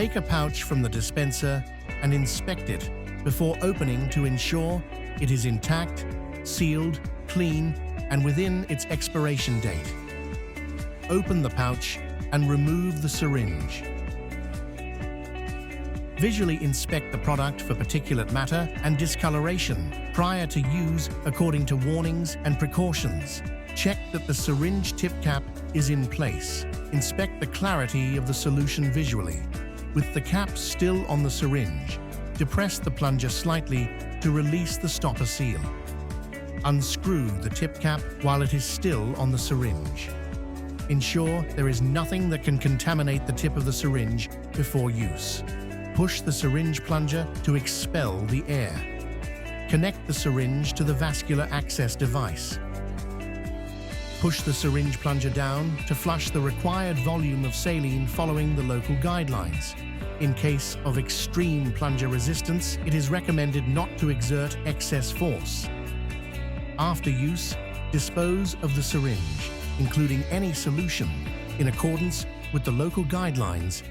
Take a pouch from the dispenser and inspect it before opening to ensure it is intact, sealed, clean, and within its expiration date. Open the pouch and remove the syringe. Visually inspect the product for particulate matter and discoloration prior to use according to warnings and precautions. Check that the syringe tip cap is in place. Inspect the clarity of the solution visually. With the cap still on the syringe, depress the plunger slightly to release the stopper seal. Unscrew the tip cap while it is still on the syringe. Ensure there is nothing that can contaminate the tip of the syringe before use. Push the syringe plunger to expel the air. Connect the syringe to the vascular access device. Push the syringe plunger down to flush the required volume of saline following the local guidelines. In case of extreme plunger resistance, it is recommended not to exert excess force. After use, dispose of the syringe, including any solution, in accordance with the local guidelines